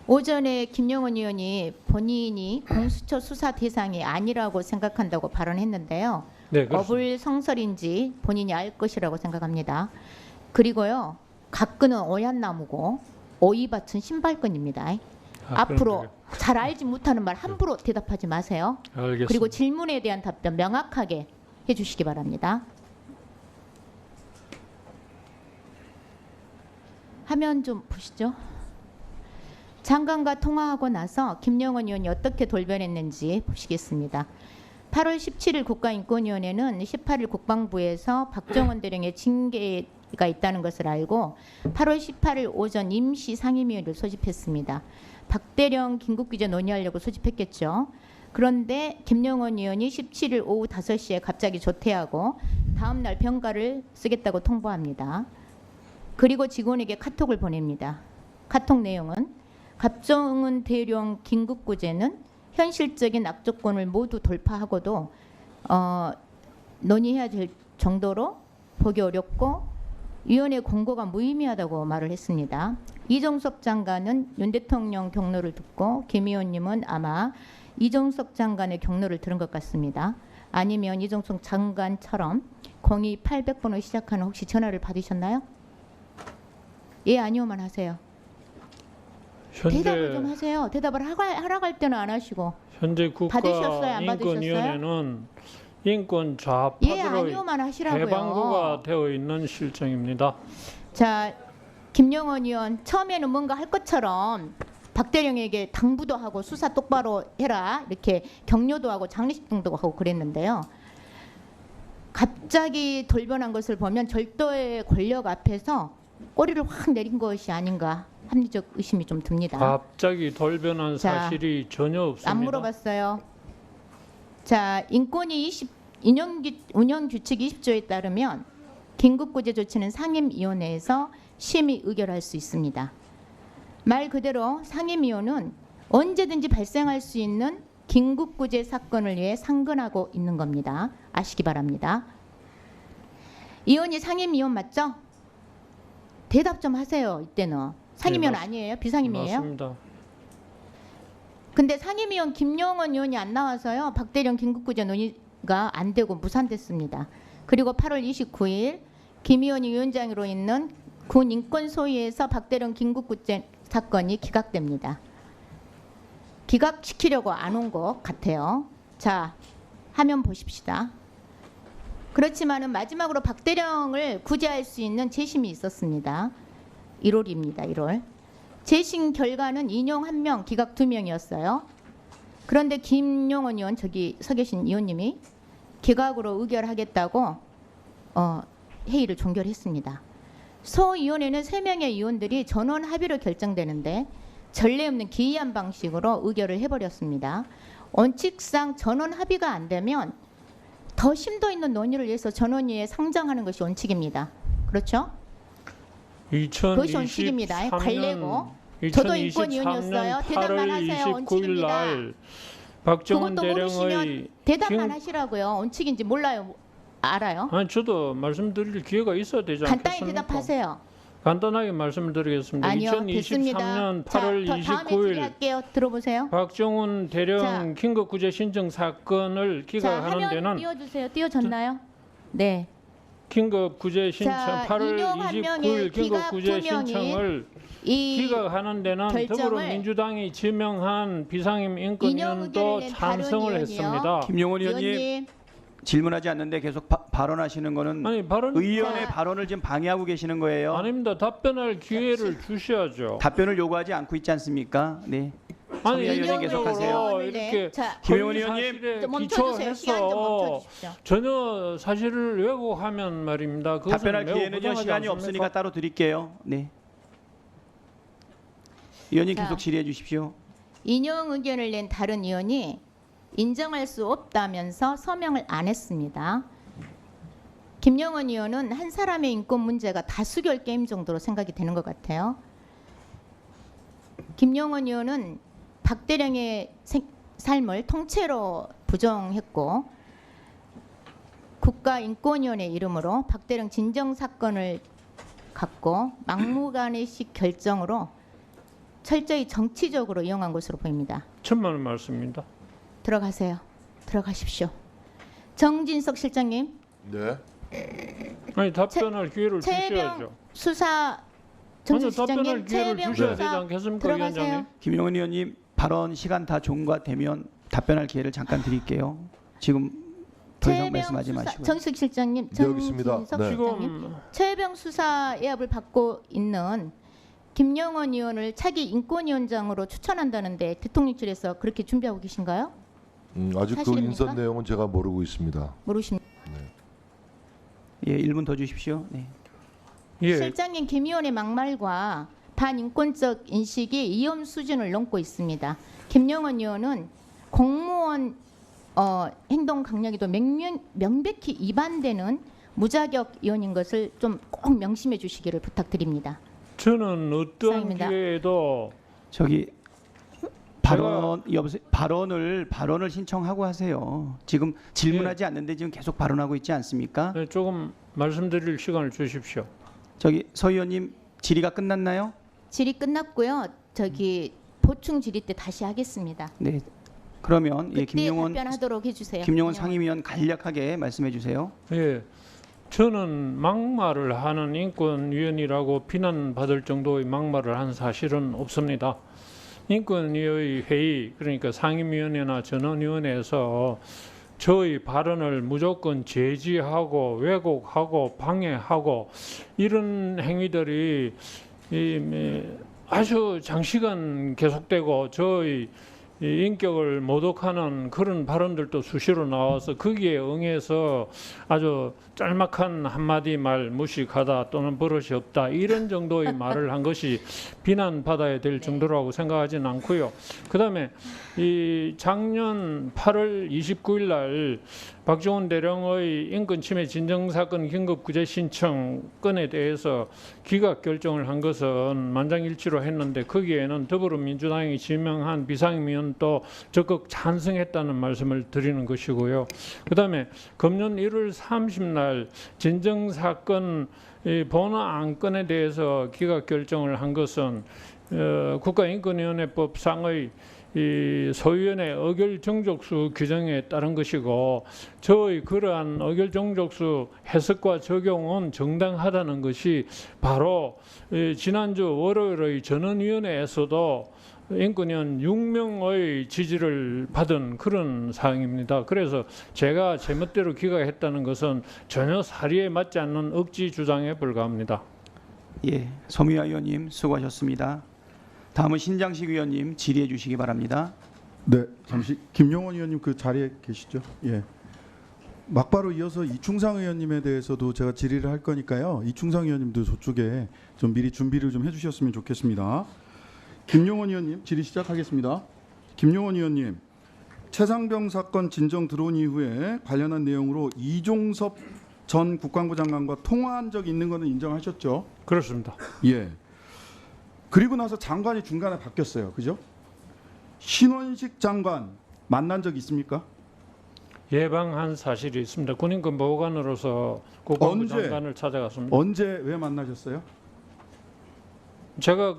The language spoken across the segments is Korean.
오전에 김영원 의원이 본인이 공수처 수사 대상이 아니라고 생각한다고 발언했는데요. 네, 그렇습니다. 어불성설인지 본인이 알 것이라고 생각합니다. 그리고요, 갓근은 오얏나무고 오이밭은 신발끈입니다. 앞으로 잘 알지 못하는 말 함부로 대답하지 마세요. 알겠습니다. 그리고 질문에 대한 답변 명확하게 해주시기 바랍니다. 화면 좀 보시죠. 장관과 통화하고 나서 김영원 의원이 어떻게 돌변했는지 보시겠습니다. 8월 17일 국가인권위원회는 18일 국방부에서 박정원 대령의 징계가 있다는 것을 알고 8월 18일 오전 임시 상임위원회를 소집했습니다. 박 대령 긴급규제 논의하려고 소집했겠죠. 그런데 김영원 의원이 17일 오후 5시에 갑자기 조퇴하고 다음 날 병가를 쓰겠다고 통보합니다. 그리고 직원에게 카톡을 보냅니다. 카톡 내용은 박정원 대령 긴급구제는 현실적인 악조건을 모두 돌파하고도 논의해야 될 정도로 보기 어렵고 위원회 공고가 무의미하다고 말을 했습니다. 이종석 장관은 윤 대통령 경로를 듣고 김 의원님은 아마 이종석 장관의 경로를 들은 것 같습니다. 아니면 이종석 장관처럼 02800번으로 시작하는 혹시 전화를 받으셨나요? 예, 아니오만 하세요. 대답을 좀 하세요. 대답을 하라고 할 때는 안 하시고. 현재 받으셨어요? 안 국가인권위원회는 인권 예, 좌파들의 아니오만 하시라고요. 해방구가 되어 있는 실정입니다. 자, 김영원 의원 처음에는 뭔가 할 것처럼 박 대령에게 당부도 하고 수사 똑바로 해라 이렇게 격려도 하고 장례식장도 하고 그랬는데요. 갑자기 돌변한 것을 보면 절도의 권력 앞에서 꼬리를 확 내린 것이 아닌가 합리적 의심이 좀 듭니다. 갑자기 돌변한 자, 사실이 전혀 없습니다. 안 물어봤어요. 자, 인권위 운영규칙 20조에 따르면 긴급구제 조치는 상임위원회에서 심의 의결할 수 있습니다. 말 그대로 상임위원은 언제든지 발생할 수 있는 긴급구제 사건을 위해 상근하고 있는 겁니다. 아시기 바랍니다. 의원이 상임위원 맞죠? 대답 좀 하세요. 이때는. 상임위원 네, 아니에요? 비상임이에요? 맞습니다. 근데 상임위원 김영원 의원이 안 나와서요. 박 대령 긴급구제 논의가 안 되고 무산됐습니다. 그리고 8월 29일 김 의원이 위원장으로 있는 군 인권소위에서 박 대령 긴급구제 사건이 기각됩니다. 기각시키려고 안 온 것 같아요. 자, 화면 보십시다. 그렇지만은 마지막으로 박 대령을 구제할 수 있는 재심이 있었습니다. 1월입니다. 1월. 재심 결과는 인용 1명, 기각 2명이었어요. 그런데 김용원 의원, 저기 서 계신 의원님이 기각으로 의결하겠다고 회의를 종결했습니다. 소위원회는 3명의 의원들이 전원 합의로 결정되는데 전례 없는 기이한 방식으로 의결을 해버렸습니다. 원칙상 전원 합의가 안 되면 더 심도 있는 논의를 위해서 전원위에 상정하는 것이 원칙입니다. 그렇죠? 그것이 원칙입니다. 관례고. 저도 인권위원이었어요. 대답만 하세요. 원칙입니다. 박정원 그것도 모르시면 대령의 대답만 하시라고요. 원칙인지 몰라요? 알아요? 아니 저도 말씀드릴 기회가 있어야 되지 않겠습니까? 간단히 대답하세요. 간단하게 말씀드리겠습니다. 아니요, 2023년 됐습니다. 8월 자, 다음에 29일 질의할게요. 들어보세요. 박정원 대령 자. 긴급구제 신청 사건을 자, 기각하는 화면 데는 띄워주세요. 띄워졌나요? 네. 긴급구제 신청 자, 8월 인용 한 29일 명의 긴급구제 기각 2명인 신청을 이 기각하는 데는 결정을 더불어민주당이 지명한 비상임 인용 인권위원도 의견을 낸 다른 찬성을 의원이요. 했습니다. 김용원 의원님 의원님, 질문하지 않는데 계속 발언하시는 거는 아니 발언 의원의 자. 발언을 지금 방해하고 계시는 거예요. 아닙니다. 답변할 기회를 주셔야죠. 답변을 요구하지 않고 있지 않습니까? 네. 아니 서미아 의원님 계속하세요. 인용적으로 이렇게 자, 김용원 허위 의원님. 사실에 좀 멈춰주세요. 시간 좀 기초해서 멈춰주십시오. 전혀 사실을 왜곡하면 말입니다. 그것은 답변할 매우 기회는요 부당하지 시간이 않습니까? 없으니까 따로 드릴게요. 네. 의원님 자. 계속 질의해 주십시오. 인용 의견을 낸 다른 의원이 인정할 수 없다면서 서명을 안 했습니다. 김영원 의원은 한 사람의 인권 문제가 다수결 게임 정도로 생각이 되는 것 같아요. 김영원 의원은 박 대령의 삶을 통째로 부정했고 국가인권위원회 이름으로 박 대령 진정 사건을 갖고 막무가내식 결정으로 철저히 정치적으로 이용한 것으로 보입니다. 천만의 말씀입니다. 들어가세요. 들어가십시오. 정진석 실장님, 네. 아니 답변할 기회를 최혜병 주셔야죠. 수사 아니 정진석 답변할 실장님, 기회를 최혜병 주셔야 되지 수사 않겠습니까, 들어가세요. 위원장님? 김용원 의원님 발언 시간 다 종과되면 답변할 기회를 잠깐 드릴게요. 지금 더 이상 말씀하지 마시고요. 정식 실장님, 네, 여기 있습니다. 정진석 네. 실장님, 지금 최혜병 수사 예압을 받고 있는 김영원 의원을 차기 인권위원장으로 추천한다는데 대통령실에서 그렇게 준비하고 계신가요? 아직 그 사실입니까? 인선 내용은 제가 모르고 있습니다. 모르십니까? 예, 1분 더 주십시오. 네. 예, 실장님, 김 의원의 막말과 반인권적 인식이 위험 수준을 넘고 있습니다. 김영원 의원은 공무원 행동 강령에도 명백히 위반되는 무자격 의원인 것을 좀 꼭 명심해 주시기를 부탁드립니다. 저는 어떤 이상입니다. 기회에도 저기 발언을 신청하고 하세요. 지금 질문하지 않는데 지금 계속 발언하고 있지 않습니까? 네, 조금 말씀드릴 시간을 주십시오. 저기 서 의원님 질의가 끝났나요? 질의 끝났고요. 보충 질의 때 다시 하겠습니다. 네. 그러면 예, 그때 답변하도록 해주세요. 김용원 김영원. 상임위원 간략하게 말씀해 주세요. 예, 저는 막말을 하는 인권위원이라고 비난받을 정도의 막말을 한 사실은 없습니다. 인권위의 회의, 그러니까 상임위원회나 전원위원회에서 저의 발언을 무조건 제지하고 왜곡하고 방해하고 이런 행위들이 아주 장시간 계속되고 저의 이 인격을 모독하는 그런 발언들도 수시로 나와서 거기에 응해서 아주 짤막한 한마디 말 무식하다 또는 버릇이 없다 이런 정도의 말을 한 것이 비난받아야 될 정도라고 생각하지는 않고요. 그다음에 이 작년 8월 29일 날 박정훈 대령의 인권침해 진정사건 긴급구제 신청 건에 대해서 기각 결정을 한 것은 만장일치로 했는데 거기에는 더불어민주당이 지명한 비상임위원도 적극 찬성했다는 말씀을 드리는 것이고요. 그다음에 금년 1월 30날 진정사건 본안 안건에 대해서 기각 결정을 한 것은 국가인권위원회법상의 이 소위원회 의결 정족수 규정에 따른 것이고 저의 그러한 의결 정족수 해석과 적용은 정당하다는 것이 바로 지난주 월요일의 전원위원회에서도 인권위원 6명의 지지를 받은 그런 사항입니다. 그래서 제가 제멋대로 기각했다는 것은 전혀 사리에 맞지 않는 억지 주장에 불과합니다. 예, 소미아 의원님 수고하셨습니다. 다음은 신장식 의원님 질의해 주시기 바랍니다. 네, 잠시 김용원 의원님 그 자리에 계시죠? 예. 막바로 이어서 이충상 의원님에 대해서도 제가 질의를 할 거니까요. 이충상 의원님도 저쪽에 좀 미리 준비를 좀 해주셨으면 좋겠습니다. 김용원 의원님 질의 시작하겠습니다. 김용원 의원님, 최상병 사건 진정 들어온 이후에 관련한 내용으로 이종섭 전 국방부 장관과 통화한 적 있는 것은 인정하셨죠? 그렇습니다. 예. 그리고 나서 장관이 중간에 바뀌었어요. 그죠? 신원식 장관 만난 적 있습니까? 예방한 사실이 있습니다. 군인권 보호관으로서 국방부 언제? 장관을 찾아갔습니다. 언제 왜 만나셨어요? 제가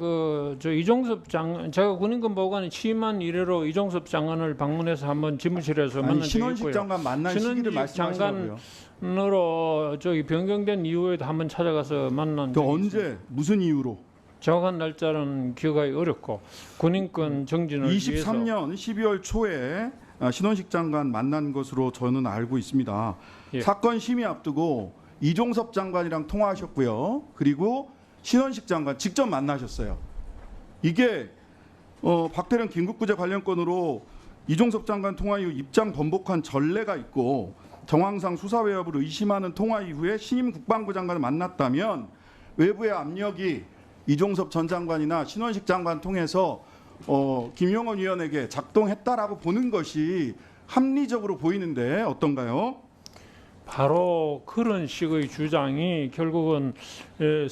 제가 군인권 보호관이 취임한 이래로 이종섭 장관을 방문해서 한번 지무실에서 만난 적이 신원식 있고요. 장관 만난 시기를 신원식 말씀하시라고요. 장관으로 변경된 이후에도 한번 찾아가서 만난 그 적이 있습니다. 언제 무슨 이유로? 정확한 날짜는 기억하기 어렵고 군인권 정진을 위해서 23년 12월 초에 신원식 장관 만난 것으로 저는 알고 있습니다. 예. 사건 심의 앞두고 이종섭 장관이랑 통화하셨고요. 그리고 신원식 장관 직접 만나셨어요. 이게 박대령 긴급구제 관련 건으로 이종섭 장관 통화 이후 입장 번복한 전례가 있고 정황상 수사 외압을 의심하는 통화 이후에 신임 국방부 장관을 만났다면 외부의 압력이 이종섭 전 장관이나 신원식 장관 통해서 김용원 위원에게 작동했다라고 보는 것이 합리적으로 보이는데 어떤가요? 바로 그런 식의 주장이 결국은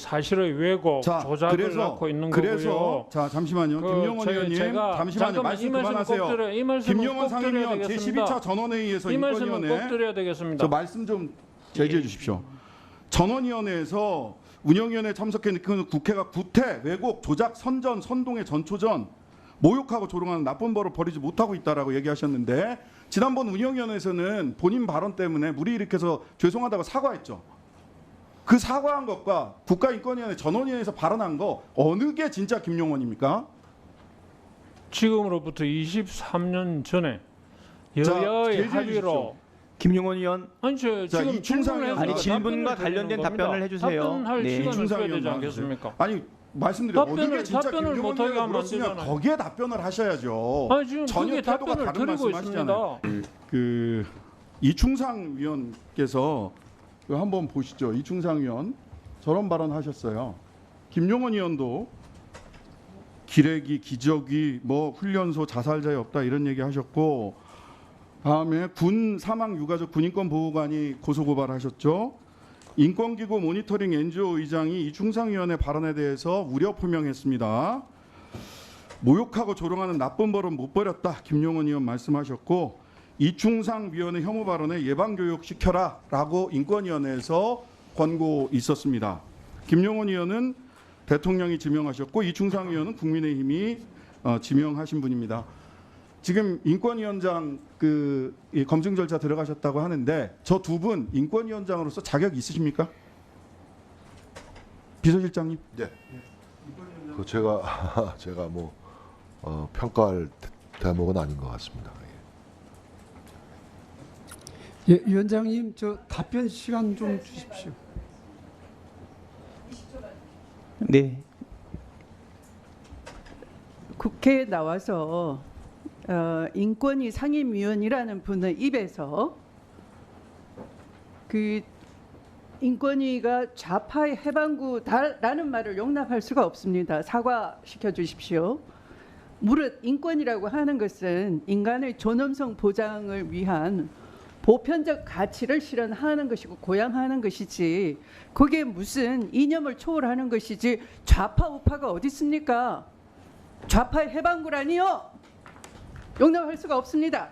사실의 왜곡, 조작을 낳고 있는 거고요. 자 잠시만요. 김용원 의원님 잠시만요. 말씀 그만하세요. 이 말씀은 김용원 꼭 드려야 상임위원 되겠습니다. 제12차 전원회의에서 이 말씀은 인권위원회 꼭 드려야 되겠습니다. 저 말씀 좀 제지해 주십시오. 전원위원회에서 운영위원회에 참석해 느끼는 국회가 구태, 왜곡, 조작, 선전, 선동의 전초전, 모욕하고 조롱하는 나쁜 벌을 버리지 못하고 있다라고 얘기하셨는데 지난번 운영위원회에서는 본인 발언 때문에 물이 일으켜서 죄송하다고 사과했죠. 그 사과한 것과 국가인권위원회 전원위원회에서 발언한 거 어느 게 진짜 김용원입니까? 지금으로부터 23년 전에 자, 여야의 제지해 합의로 주십시오. 김용원 의원 아니 저 자, 지금 이충상 질문을 의원. 아니 해서 질문과 답변을 관련된 드리는 겁니다. 답변을 해주세요. 답변할 네. 시간을 이충상 줘야 의원 되지 나와주세요. 않겠습니까? 아니 말씀드려요. 어느 게 진짜 답변을 김용원 못하게 의원이 하면 안 물었으면 되잖아요. 거기에 답변을 하셔야죠. 아니 지금 전혀 그게 태도가 답변을 다른 드리고 말씀하시잖아요. 있습니다. 그 이충상 위원께서 이거 한번 보시죠. 이충상 위원 저런 발언하셨어요. 김용원 의원도 기레기, 기저귀, 뭐 훈련소 자살자에 없다 이런 얘기하셨고 다음에 군 사망 유가족 군인권 보호관이 고소고발하셨죠. 인권기구 모니터링 NGO 의장이 이충상 위원의 발언에 대해서 우려 표명했습니다. 모욕하고 조롱하는 나쁜 벌은 못 버렸다. 김용원 의원 말씀하셨고 이충상 위원의 혐오 발언에 예방교육 시켜라라고 인권위원회에서 권고 있었습니다. 김용원 의원은 대통령이 지명하셨고 이충상 의원은 국민의힘이 지명하신 분입니다. 지금 인권위원장 이 검증 절차 들어가셨다고 하는데 저 두 분 인권위원장으로서 자격 있으십니까? 비서실장님. 네. 그 제가 뭐 평가할 대목은 아닌 것 같습니다. 예, 위원장님 저 답변 시간 좀 주십시오. 네. 국회에 나와서 인권위 상임위원이라는 분의 입에서 그 인권위가 좌파의 해방구다라는 말을 용납할 수가 없습니다. 사과시켜 주십시오. 무릇 인권이라고 하는 것은 인간의 존엄성 보장을 위한 보편적 가치를 실현하는 것이고 고양하는 것이지 그게 무슨 이념을 초월하는 것이지 좌파 우파가 어디 있습니까? 좌파의 해방구라니요? 용납할 수가 없습니다.